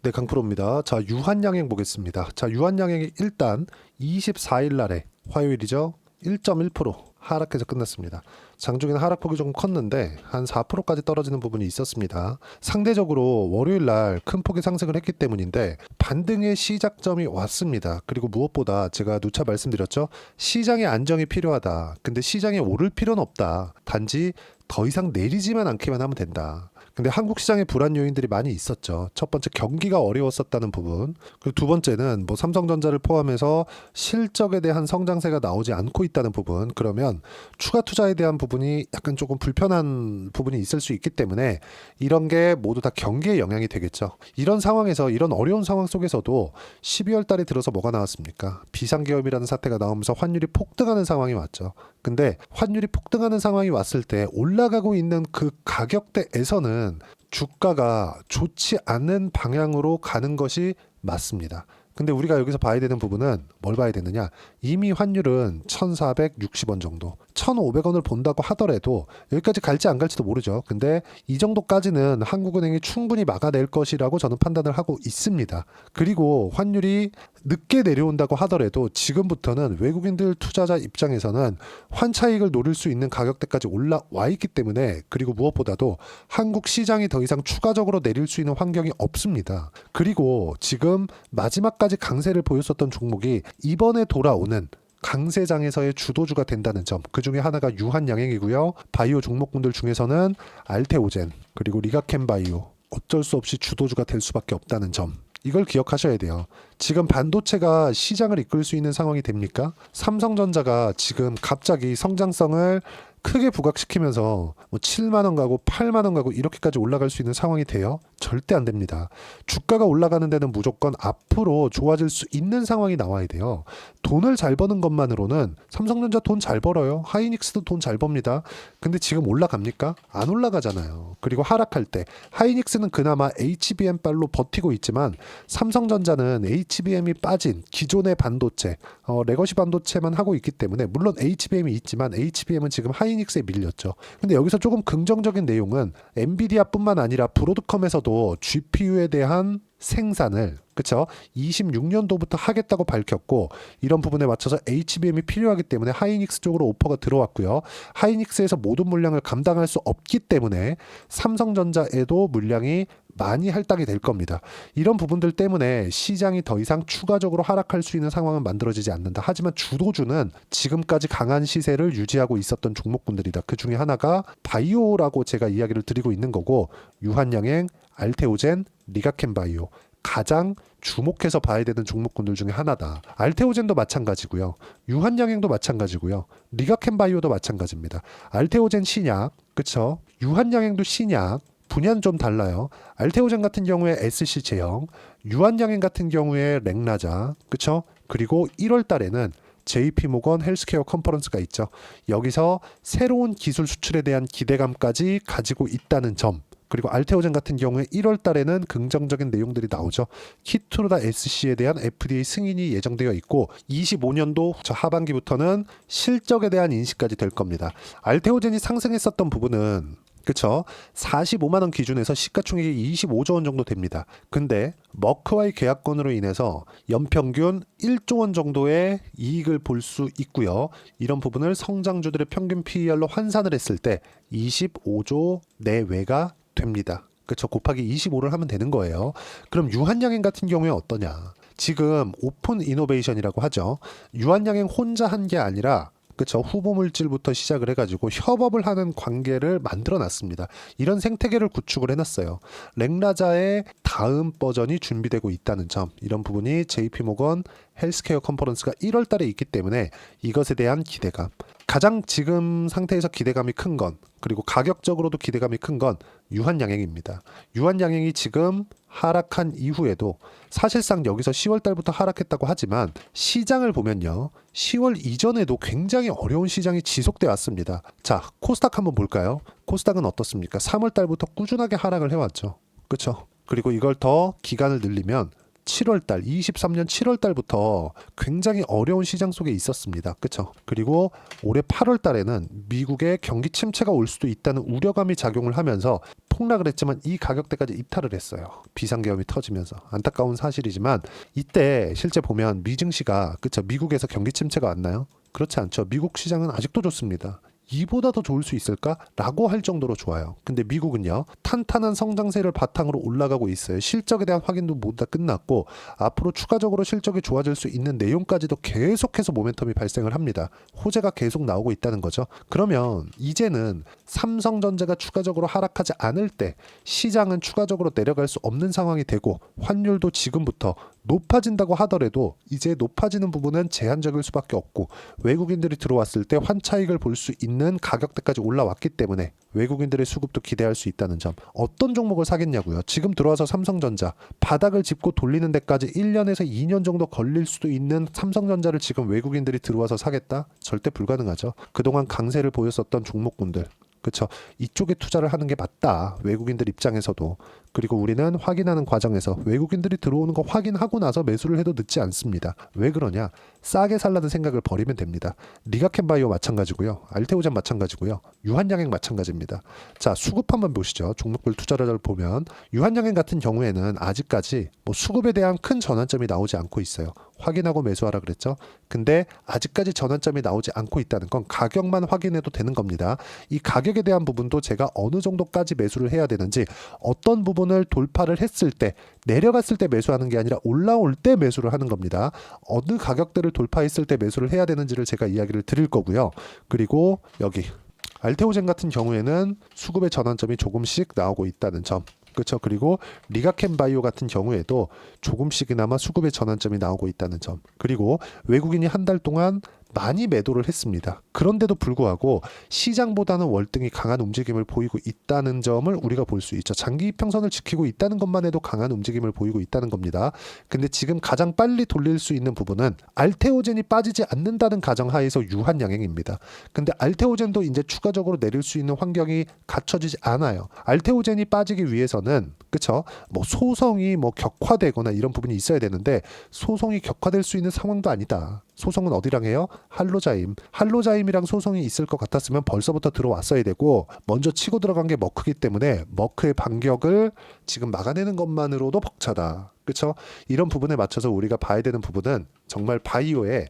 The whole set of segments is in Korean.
네, 강프로입니다. 자, 유한양행 보겠습니다. 자, 유한양행이 일단 24일 날에 화요일이죠. 1.1% 하락해서 끝났습니다. 장중에는 하락폭이 조금 컸는데 한 4%까지 떨어지는 부분이 있었습니다. 상대적으로 월요일 날 큰 폭의 상승을 했기 때문인데 반등의 시작점이 왔습니다. 그리고 무엇보다 제가 누차 말씀드렸죠. 시장의 안정이 필요하다. 근데 시장이 오를 필요는 없다. 단지 더 이상 내리지만 않기만 하면 된다. 근데 한국 시장에 불안 요인들이 많이 있었죠. 첫 번째 경기가 어려웠었다는 부분. 그리고 두 번째는 뭐 삼성전자를 포함해서 실적에 대한 성장세가 나오지 않고 있다는 부분. 그러면 추가 투자에 대한 부분이 약간 조금 불편한 부분이 있을 수 있기 때문에 이런 게 모두 다 경기에 영향이 되겠죠. 이런 상황에서 이런 어려운 상황 속에서도 12월 달에 들어서 뭐가 나왔습니까? 비상계엄이라는 사태가 나오면서 환율이 폭등하는 상황이 왔죠. 근데 환율이 폭등하는 상황이 왔을 때 올라가고 있는 그 가격대에서는 주가가 좋지 않은 방향으로 가는 것이 맞습니다. 근데 우리가 여기서 봐야 되는 부분은 뭘 봐야 되느냐? 이미 환율은 1,460원 정도, 1,500원을 본다고 하더라도 여기까지 갈지 안 갈지도 모르죠. 근데 이 정도까지는 한국은행이 충분히 막아낼 것이라고 저는 판단을 하고 있습니다. 그리고 환율이 늦게 내려온다고 하더라도 지금부터는 외국인들 투자자 입장에서는 환차익을 노릴 수 있는 가격대까지 올라와 있기 때문에, 그리고 무엇보다도 한국 시장이 더 이상 추가적으로 내릴 수 있는 환경이 없습니다. 그리고 지금 마지막까지 강세를 보였었던 종목이 이번에 돌아오는 강세장에서의 주도주가 된다는 점, 그 중에 하나가 유한양행이고요. 바이오 종목군들 중에서는 알테오젠 그리고 리가켄바이오, 어쩔 수 없이 주도주가 될 수밖에 없다는 점, 이걸 기억하셔야 돼요. 지금 반도체가 시장을 이끌 수 있는 상황이 됩니까? 삼성전자가 지금 갑자기 성장성을 크게 부각시키면서 뭐 7만 원 가고 8만 원 가고 이렇게까지 올라갈 수 있는 상황이 돼요? 절대 안 됩니다. 주가가 올라가는 데는 무조건 앞으로 좋아질 수 있는 상황이 나와야 돼요. 돈을 잘 버는 것만으로는 삼성전자 돈 잘 벌어요. 하이닉스도 돈 잘 법니다. 근데 지금 올라갑니까? 안 올라가잖아요. 그리고 하락할 때 하이닉스는 그나마 HBM 빨로 버티고 있지만 삼성전자는 HBM이 빠진 기존의 반도체, 레거시 반도체만 하고 있기 때문에, 물론 HBM이 있지만 HBM은 지금 하이닉스에 밀렸죠. 근데 여기서 조금 긍정적인 내용은 엔비디아뿐만 아니라 브로드컴에서도 GPU에 대한 생산을, 그쵸, 26년도부터 하겠다고 밝혔고, 이런 부분에 맞춰서 HBM이 필요하기 때문에 하이닉스 쪽으로 오퍼가 들어왔고요. 하이닉스에서 모든 물량을 감당할 수 없기 때문에 삼성전자에도 물량이 많이 할당이 될 겁니다. 이런 부분들 때문에 시장이 더 이상 추가적으로 하락할 수 있는 상황은 만들어지지 않는다. 하지만 주도주는 지금까지 강한 시세를 유지하고 있었던 종목군들이다. 그 중에 하나가 바이오라고 제가 이야기를 드리고 있는 거고, 유한양행, 알테오젠, 리가켄바이오, 가장 주목해서 봐야 되는 종목군들 중에 하나다. 알테오젠도 마찬가지고요. 유한양행도 마찬가지고요. 리가켄바이오도 마찬가지입니다. 알테오젠 신약, 그쵸? 유한양행도 신약, 분야는 좀 달라요. 알테오젠 같은 경우에 SC 제형, 유한양행 같은 경우에 렉나자, 그쵸? 그리고 1월 달에는 JP모건 헬스케어 컨퍼런스가 있죠. 여기서 새로운 기술 수출에 대한 기대감까지 가지고 있다는 점, 그리고 알테오젠 같은 경우에 1월 달에는 긍정적인 내용들이 나오죠. 키트루다 SC에 대한 FDA 승인이 예정되어 있고 25년도 하반기부터는 실적에 대한 인식까지 될 겁니다. 알테오젠이 상승했었던 부분은, 그쵸, 45만 원 기준에서 시가총액이 25조 원 정도 됩니다. 근데 머크와의 계약권으로 인해서 연평균 1조 원 정도의 이익을 볼 수 있고요. 이런 부분을 성장주들의 평균 PER로 환산을 했을 때 25조 내외가 됩니다. 그쵸, 곱하기 25를 하면 되는 거예요. 그럼 유한양행 같은 경우에 어떠냐? 지금 오픈 이노베이션이라고 하죠. 유한양행 혼자 한 게 아니라, 그쵸, 후보 물질부터 시작을 해가지고 협업을 하는 관계를 만들어 놨습니다. 이런 생태계를 구축을 해놨어요. 렉나자의 다음 버전이 준비되고 있다는 점, 이런 부분이 JP모건 헬스케어 컨퍼런스가 1월 달에 있기 때문에 이것에 대한 기대감, 가장 지금 상태에서 기대감이 큰 건, 그리고 가격적으로도 기대감이 큰 건 유한양행입니다. 유한양행이 지금 하락한 이후에도 사실상 여기서 10월 달부터 하락했다고 하지만 시장을 보면요, 10월 이전에도 굉장히 어려운 시장이 지속돼 왔습니다. 자, 코스닥 한번 볼까요? 코스닥은 어떻습니까? 3월 달부터 꾸준하게 하락을 해왔죠. 그렇죠? 그리고 이걸 더 기간을 늘리면 7월달 23년 7월달부터 굉장히 어려운 시장 속에 있었습니다. 그렇죠? 그리고 올해 8월달에는 미국의 경기 침체가 올 수도 있다는 우려감이 작용을 하면서 폭락을 했지만 이 가격대까지 이탈을 했어요. 비상계엄이 터지면서. 안타까운 사실이지만 이때 실제 보면 미증시가 그렇죠? 미국에서 경기 침체가 왔나요? 그렇지 않죠. 미국 시장은 아직도 좋습니다. 이보다 더 좋을 수 있을까라고 할 정도로 좋아요. 근데 미국은요, 탄탄한 성장세를 바탕으로 올라가고 있어요. 실적에 대한 확인도 모두 다 끝났고 앞으로 추가적으로 실적이 좋아질 수 있는 내용까지도 계속해서 모멘텀이 발생을 합니다. 호재가 계속 나오고 있다는 거죠. 그러면 이제는 삼성전자가 추가적으로 하락하지 않을 때 시장은 추가적으로 내려갈 수 없는 상황이 되고 환율도 지금부터 높아진다고 하더라도 이제 높아지는 부분은 제한적일 수밖에 없고 외국인들이 들어왔을 때 환차익을 볼 수 있는 가격대까지 올라왔기 때문에 외국인들의 수급도 기대할 수 있다는 점. 어떤 종목을 사겠냐고요. 지금 들어와서 삼성전자 바닥을 짚고 돌리는 데까지 1년에서 2년 정도 걸릴 수도 있는 삼성전자를 지금 외국인들이 들어와서 사겠다? 절대 불가능하죠. 그동안 강세를 보였었던 종목군들, 그렇죠. 이쪽에 투자를 하는 게 맞다. 외국인들 입장에서도. 그리고 우리는 확인하는 과정에서 외국인들이 들어오는 거 확인하고 나서 매수를 해도 늦지 않습니다. 왜 그러냐? 싸게 살라는 생각을 버리면 됩니다. 리가켄바이오 마찬가지고요. 알테오젠 마찬가지고요. 유한양행 마찬가지입니다. 자, 수급 한번 보시죠. 종목별 투자를 보면 유한양행 같은 경우에는 아직까지 뭐 수급에 대한 큰 전환점이 나오지 않고 있어요. 확인하고 매수하라 그랬죠. 근데 아직까지 전환점이 나오지 않고 있다는 건 가격만 확인해도 되는 겁니다. 이 가격에 대한 부분도 제가 어느 정도까지 매수를 해야 되는지, 어떤 부분을 돌파를 했을 때, 내려갔을 때 매수하는 게 아니라 올라올 때 매수를 하는 겁니다. 어느 가격대를 돌파했을 때 매수를 해야 되는지를 제가 이야기를 드릴 거고요. 그리고 여기 알테오젠 같은 경우에는 수급의 전환점이 조금씩 나오고 있다는 점. 그렇죠. 그리고 리가켄바이오 같은 경우에도 조금씩이나마 수급의 전환점이 나오고 있다는 점. 그리고 외국인이 한 달 동안 많이 매도를 했습니다. 그런데도 불구하고 시장보다는 월등히 강한 움직임을 보이고 있다는 점을 우리가 볼 수 있죠. 장기 이평선을 지키고 있다는 것만 해도 강한 움직임을 보이고 있다는 겁니다. 근데 지금 가장 빨리 돌릴 수 있는 부분은 알테오젠이 빠지지 않는다는 가정하에서 유한양행입니다. 근데 알테오젠도 이제 추가적으로 내릴 수 있는 환경이 갖춰지지 않아요. 알테오젠이 빠지기 위해서는 그쵸? 뭐 소송이 뭐 격화되거나 이런 부분이 있어야 되는데 소송이 격화될 수 있는 상황도 아니다. 소송은 어디랑 해요? 할로자임이랑 소송이 있을 것 같았으면 벌써부터 들어왔어야 되고 먼저 치고 들어간 게 머크기 때문에 머크의 반격을 지금 막아내는 것만으로도 벅차다. 그렇죠? 이런 부분에 맞춰서 우리가 봐야 되는 부분은 정말 바이오의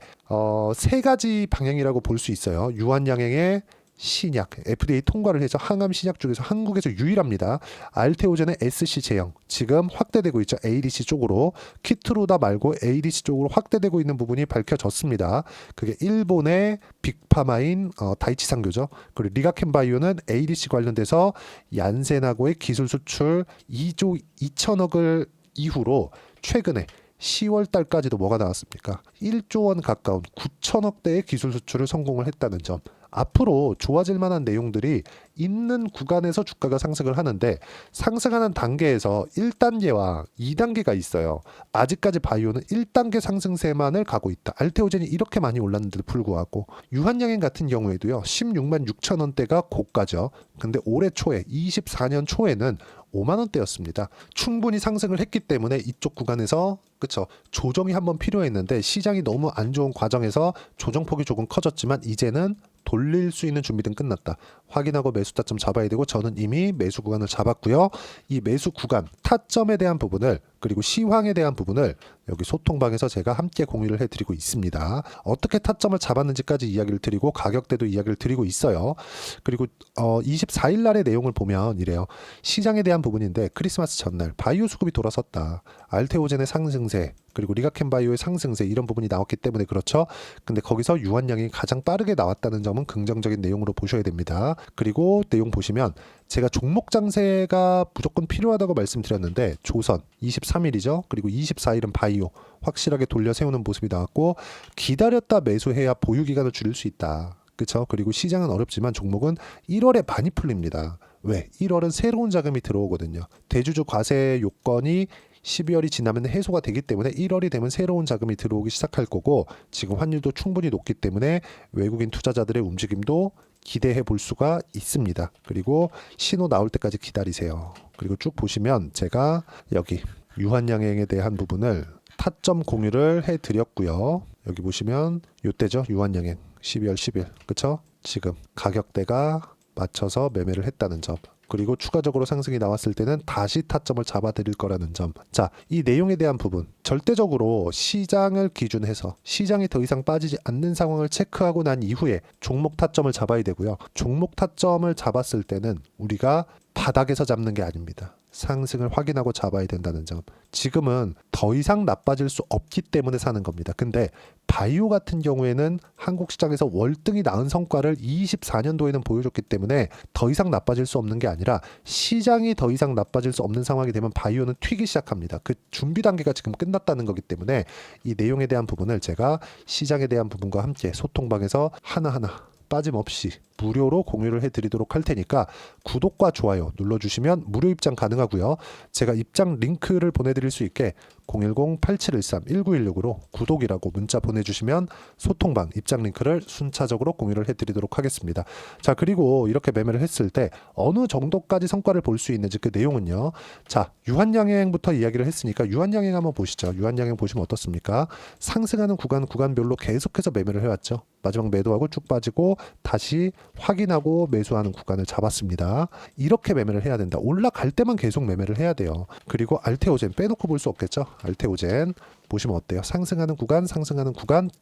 세 가지 방향이라고 볼 수 있어요. 유한양행의 신약, FDA 통과를 해서 항암 신약 중에서 한국에서 유일합니다. 알테오젠의 SC 제형 지금 확대되고 있죠. ADC 쪽으로. 키트루다 말고 ADC 쪽으로 확대되고 있는 부분이 밝혀졌습니다. 그게 일본의 빅파마인 다이치상교죠. 그리고 리가켄바이오는 ADC 관련돼서 얀센하고의 기술 수출 2조 2천억을 이후로 최근에 10월 달까지도 뭐가 나왔습니까? 1조 원 가까운 9천억대의 기술 수출을 성공을 했다는 점. 앞으로 좋아질 만한 내용들이 있는 구간에서 주가가 상승을 하는데 상승하는 단계에서 1단계와 2단계가 있어요. 아직까지 바이오는 1단계 상승세만을 가고 있다. 알테오젠이 이렇게 많이 올랐는데도 불구하고 유한양행 같은 경우에도요. 16만 6천 원대가 고가죠. 근데 올해 초에 24년 초에는 5만 원대였습니다. 충분히 상승을 했기 때문에 이쪽 구간에서 그쵸 조정이 한번 필요했는데 시장이 너무 안 좋은 과정에서 조정폭이 조금 커졌지만 이제는 돌릴 수 있는 준비는 끝났다. 확인하고 매수 타점 잡아야 되고 저는 이미 매수 구간을 잡았고요. 이 매수 구간 타점에 대한 부분을 그리고 시황에 대한 부분을 여기 소통방에서 제가 함께 공유를 해드리고 있습니다. 어떻게 타점을 잡았는지까지 이야기를 드리고 가격대도 이야기를 드리고 있어요. 그리고 24일 날의 내용을 보면 이래요. 시장에 대한 부분인데 크리스마스 전날 바이오 수급이 돌아섰다. 알테오젠의 상승세 그리고 리가켄바이오의 상승세 이런 부분이 나왔기 때문에 그렇죠. 근데 거기서 유한양이 가장 빠르게 나왔다는 점은 긍정적인 내용으로 보셔야 됩니다. 그리고 내용 보시면 제가 종목 장세가 무조건 필요하다고 말씀드렸는데 조선 23일이죠. 그리고 24일은 바이오 확실하게 돌려 세우는 모습이 나왔고 기다렸다 매수해야 보유 기간을 줄일 수 있다. 그렇죠? 그리고 시장은 어렵지만 종목은 1월에 많이 풀립니다. 왜? 1월은 새로운 자금이 들어오거든요. 대주주 과세 요건이 12월이 지나면 해소가 되기 때문에 1월이 되면 새로운 자금이 들어오기 시작할 거고 지금 환율도 충분히 높기 때문에 외국인 투자자들의 움직임도 기대해 볼 수가 있습니다. 그리고 신호 나올 때까지 기다리세요. 그리고 쭉 보시면 제가 여기 유한양행에 대한 부분을 타점 공유를 해드렸고요. 여기 보시면 요때죠. 유한양행 12월 10일 그쵸? 지금 가격대가 맞춰서 매매를 했다는 점, 그리고 추가적으로 상승이 나왔을 때는 다시 타점을 잡아드릴 거라는 점. 자, 이 내용에 대한 부분 절대적으로 시장을 기준해서 시장이 더 이상 빠지지 않는 상황을 체크하고 난 이후에 종목 타점을 잡아야 되고요. 종목 타점을 잡았을 때는 우리가 바닥에서 잡는 게 아닙니다. 상승을 확인하고 잡아야 된다는 점. 지금은 더 이상 나빠질 수 없기 때문에 사는 겁니다. 근데 바이오 같은 경우에는 한국 시장에서 월등히 나은 성과를 24년도에는 보여줬기 때문에 더 이상 나빠질 수 없는 게 아니라 시장이 더 이상 나빠질 수 없는 상황이 되면 바이오는 튀기 시작합니다. 그 준비 단계가 지금 끝났다는 거기 때문에 이 내용에 대한 부분을 제가 시장에 대한 부분과 함께 소통방에서 하나하나 빠짐없이 무료로 공유를 해드리도록 할 테니까 구독과 좋아요 눌러주시면 무료 입장 가능하고요. 제가 입장 링크를 보내드릴 수 있게 010-8713-1916으로 구독이라고 문자 보내주시면 소통방 입장 링크를 순차적으로 공유를 해드리도록 하겠습니다. 자, 그리고 이렇게 매매를 했을 때 어느 정도까지 성과를 볼 수 있는지 그 내용은요. 자, 유한양행부터 이야기를 했으니까 유한양행 한번 보시죠. 유한양행 보시면 어떻습니까? 상승하는 구간별로 계속해서 매매를 해왔죠. 마지막 매도하고 쭉 빠지고 다시 확인하고 매수하는 구간을 잡았습니다. 이렇게 매매를 해야 된다. 올라갈 때만 계속 매매를 해야 돼요. 그리고 알테오젠 빼놓고 볼 수 없겠죠. 알테오젠 보시면 어때요? 상승하는 구간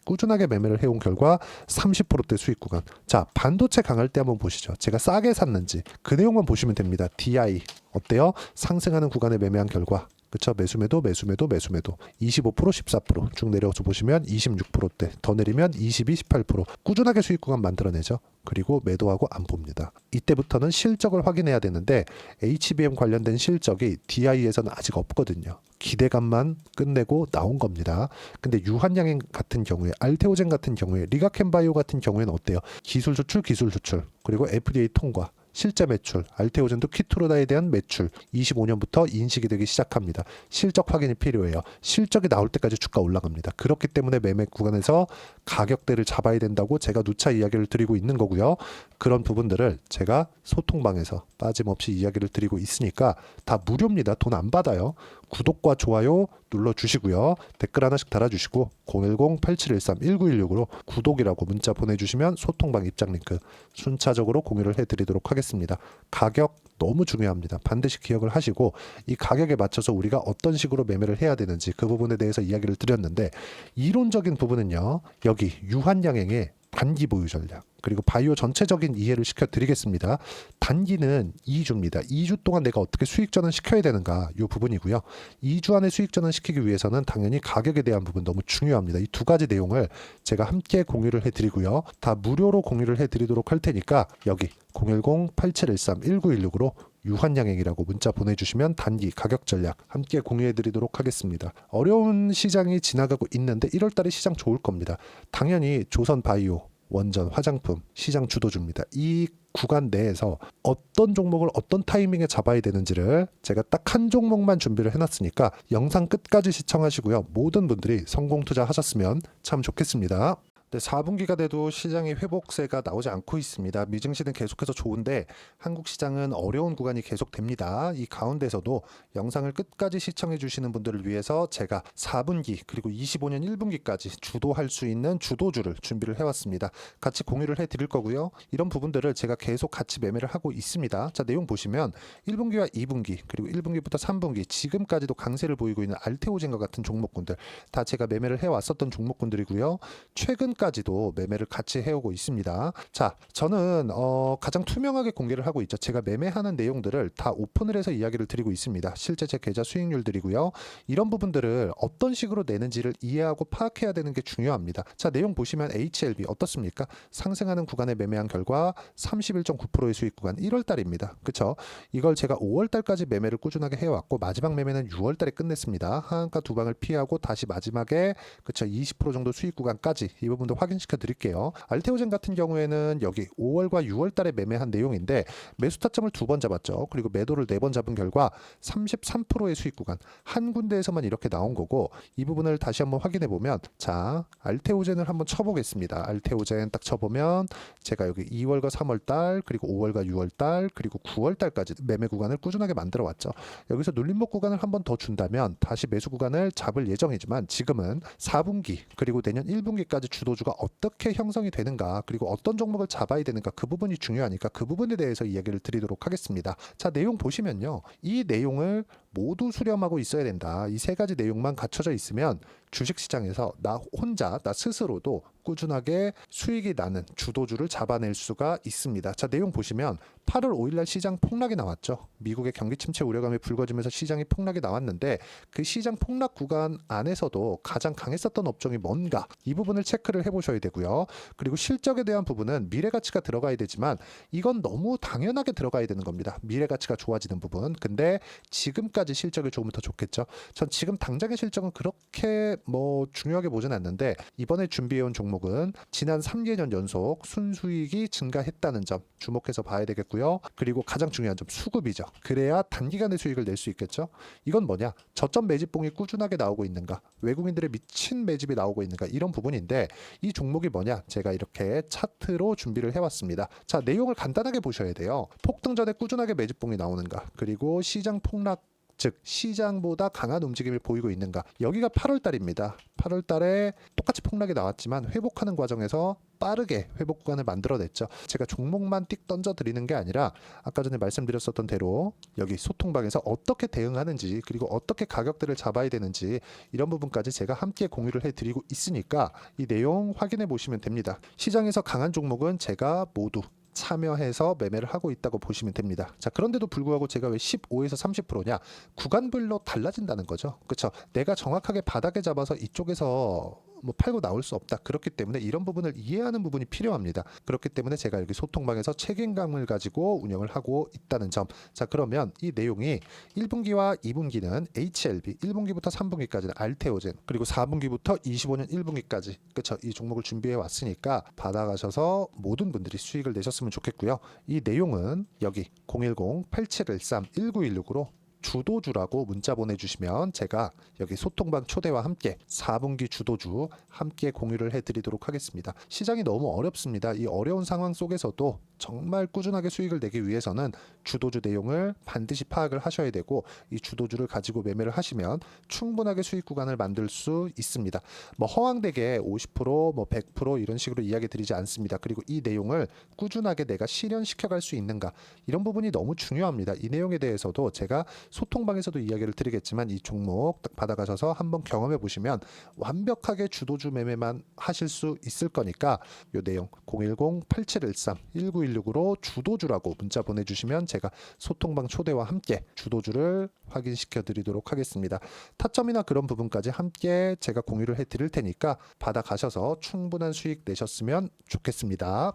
꾸준하게 매매를 해온 결과 30%대 수익 구간. 자, 반도체 강할 때 한번 보시죠. 제가 싸게 샀는지 그 내용만 보시면 됩니다. DI 어때요? 상승하는 구간에 매매한 결과 그쵸? 매수매도 25% 14%쭉 내려서 보시면 26%대 더 내리면 18% 꾸준하게 수익 구간 만들어내죠. 그리고 매도하고 안 봅니다. 이때부터는 실적을 확인해야 되는데 HBM 관련된 실적이 DI에서는 아직 없거든요. 기대감만 끝내고 나온 겁니다. 근데 유한양행 같은 경우에 알테오젠 같은 경우에 리가켄바이오 같은 경우에는 어때요? 기술 조출 그리고 FDA 통과 실제 매출, 알테오젠도 키트로다에 대한 매출 25년부터 인식이 되기 시작합니다. 실적 확인이 필요해요. 실적이 나올 때까지 주가 올라갑니다. 그렇기 때문에 매매 구간에서 가격대를 잡아야 된다고 제가 누차 이야기를 드리고 있는 거고요. 그런 부분들을 제가 소통방에서 빠짐없이 이야기를 드리고 있으니까 다 무료입니다. 돈 안 받아요. 구독과 좋아요 눌러주시고요. 댓글 하나씩 달아주시고 010-8713-1916으로 구독이라고 문자 보내주시면 소통방 입장 링크 순차적으로 공유를 해드리도록 하겠습니다. 가격 너무 중요합니다. 반드시 기억을 하시고 이 가격에 맞춰서 우리가 어떤 식으로 매매를 해야 되는지 그 부분에 대해서 이야기를 드렸는데 이론적인 부분은요. 여기 유한양행의 단기 보유 전략 그리고 바이오 전체적인 이해를 시켜드리겠습니다. 단기는 2주입니다. 2주 동안 내가 어떻게 수익 전환 시켜야 되는가 이 부분이고요. 2주 안에 수익 전환 시키기 위해서는 당연히 가격에 대한 부분 너무 중요합니다. 이 두 가지 내용을 제가 함께 공유를 해드리고요. 다 무료로 공유를 해드리도록 할 테니까 여기 010-8713-1916으로 유한양행이라고 문자 보내주시면 단기 가격 전략 함께 공유해드리도록 하겠습니다. 어려운 시장이 지나가고 있는데 1월달에 시장 좋을 겁니다. 당연히 조선바이오 원전, 화장품, 시장 주도주입니다. 이 구간 내에서 어떤 종목을 어떤 타이밍에 잡아야 되는지를 제가 딱 한 종목만 준비를 해놨으니까 영상 끝까지 시청하시고요. 모든 분들이 성공 투자하셨으면 참 좋겠습니다. 네, 4분기가 돼도 시장의 회복세가 나오지 않고 있습니다. 미증시는 계속해서 좋은데 한국 시장은 어려운 구간이 계속됩니다. 이 가운데서도 영상을 끝까지 시청해 주시는 분들을 위해서 제가 4분기 그리고 25년 1분기까지 주도할 수 있는 주도주를 준비를 해왔습니다. 같이 공유를 해드릴 거고요. 이런 부분들을 제가 계속 같이 매매를 하고 있습니다. 자, 내용 보시면 1분기와 2분기 그리고 1분기부터 3분기 지금까지도 강세를 보이고 있는 알테오젠과 같은 종목군들 다 제가 매매를 해왔었던 종목군들이고요. 최근까지도 매매를 같이 해오고 있습니다. 자, 저는 가장 투명하게 공개를 하고 있죠. 제가 매매하는 내용들을 다 오픈을 해서 이야기를 드리고 있습니다. 실제 제 계좌 수익률들이고요. 이런 부분들을 어떤 식으로 내는지를 이해하고 파악해야 되는 게 중요합니다. 자, 내용 보시면 HLB 어떻습니까? 상승하는 구간에 매매한 결과 31.9%의 수익 구간 1월달입니다. 그쵸? 이걸 제가 5월달까지 매매를 꾸준하게 해왔고 마지막 매매는 6월달에 끝냈습니다. 하한가 두 방을 피하고 다시 마지막에 그쵸 20% 정도 수익 구간까지 이 부분들 더 확인시켜 드릴게요. 알테오젠 같은 경우에는 여기 5월과 6월 달에 매매한 내용인데 매수 타점을 2번 잡았죠. 그리고 매도를 4번 잡은 결과 33%의 수익 구간 한 군데에서만 이렇게 나온 거고, 이 부분을 다시 한번 확인해 보면, 자, 알테오젠을 한번 쳐보겠습니다. 알테오젠 딱 쳐보면 제가 여기 2월과 3월 달, 그리고 5월과 6월 달, 그리고 9월 달까지 매매 구간을 꾸준하게 만들어 왔죠. 여기서 눌림목 구간을 한번 더 준다면 다시 매수 구간을 잡을 예정이지만, 지금은 4분기 그리고 내년 1분기까지 주도주가 어떻게 형성이 되는가, 그리고 어떤 종목을 잡아야 되는가, 그 부분이 중요하니까 그 부분에 대해서 이야기를 드리도록 하겠습니다. 자, 내용 보시면요, 이 내용을 모두 수렴하고 있어야 된다. 이 3가지 내용만 갖춰져 있으면 주식시장에서 나 혼자, 나 스스로도 꾸준하게 수익이 나는 주도주를 잡아낼 수가 있습니다. 자, 내용 보시면 8월 5일날 시장 폭락이 나왔죠. 미국의 경기 침체 우려감이 불거지면서 시장이 폭락이 나왔는데, 그 시장 폭락 구간 안에서도 가장 강했었던 업종이 뭔가, 이 부분을 체크를 해보셔야 되고요. 그리고 실적에 대한 부분은 미래가치가 들어가야 되지만 이건 너무 당연하게 들어가야 되는 겁니다. 미래가치가 좋아지는 부분. 근데 지금까지 실적이 좋으면 더 좋겠죠. 전 지금 당장의 실적은 그렇게 중요하게 보진 않는데, 이번에 준비해온 종목은 지난 3개년 연속 순수익이 증가했다는 점 주목해서 봐야 되겠고요. 그리고 가장 중요한 점, 수급이죠. 그래야 단기간에 수익을 낼 수 있겠죠. 이건 뭐냐, 저점 매집봉이 꾸준하게 나오고 있는가, 외국인들의 미친 매집이 나오고 있는가, 이런 부분인데, 이 종목이 뭐냐, 제가 이렇게 차트로 준비를 해왔습니다. 자, 내용을 간단하게 보셔야 돼요. 폭등 전에 꾸준하게 매집봉이 나오는가, 그리고 시장 폭락, 즉 시장보다 강한 움직임을 보이고 있는가. 여기가 8월 달입니다. 8월 달에 똑같이 폭락이 나왔지만 회복하는 과정에서 빠르게 회복 구간을 만들어냈죠. 제가 종목만 띡 던져 드리는 게 아니라 아까 전에 말씀드렸었던 대로 여기 소통방에서 어떻게 대응하는지, 그리고 어떻게 가격대를 잡아야 되는지, 이런 부분까지 제가 함께 공유를 해드리고 있으니까 이 내용 확인해 보시면 됩니다. 시장에서 강한 종목은 제가 모두 참여해서 매매를 하고 있다고 보시면 됩니다. 자, 그런데도 불구하고 제가 왜 15에서 30%냐? 구간별로 달라진다는 거죠. 그렇죠? 내가 정확하게 바닥에 잡아서 이쪽에서 팔고 나올 수 없다. 그렇기 때문에 이런 부분을 이해하는 부분이 필요합니다. 그렇기 때문에 제가 여기 소통방에서 책임감을 가지고 운영을 하고 있다는 점. 자, 그러면 이 내용이 1분기와 2분기는 HLB, 1분기부터 3분기까지는 알테오젠, 그리고 4분기부터 25년 1분기까지, 그렇죠? 이 종목을 준비해 왔으니까 받아가셔서 모든 분들이 수익을 내셨으면 좋겠고요. 이 내용은 여기 010-8713-1916으로 주도주라고 문자 보내주시면 제가 여기 소통방 초대와 함께 4분기 주도주 함께 공유를 해드리도록 하겠습니다. 시장이 너무 어렵습니다. 이 어려운 상황 속에서도 정말 꾸준하게 수익을 내기 위해서는 주도주 내용을 반드시 파악을 하셔야 되고, 이 주도주를 가지고 매매를 하시면 충분하게 수익 구간을 만들 수 있습니다. 허황되게 50%, 100% 이런 식으로 이야기 드리지 않습니다. 그리고 이 내용을 꾸준하게 내가 실현시켜갈 수 있는가, 이런 부분이 너무 중요합니다. 이 내용에 대해서도 제가 소통방에서도 이야기를 드리겠지만, 이 종목 딱 받아가셔서 한번 경험해 보시면 완벽하게 주도주 매매만 하실 수 있을 거니까, 이 내용 010-8713-1916으로 주도주라고 문자 보내주시면 제가 소통방 초대와 함께 주도주를 확인시켜 드리도록 하겠습니다. 타점이나 그런 부분까지 함께 제가 공유를 해 드릴 테니까 받아가셔서 충분한 수익 내셨으면 좋겠습니다.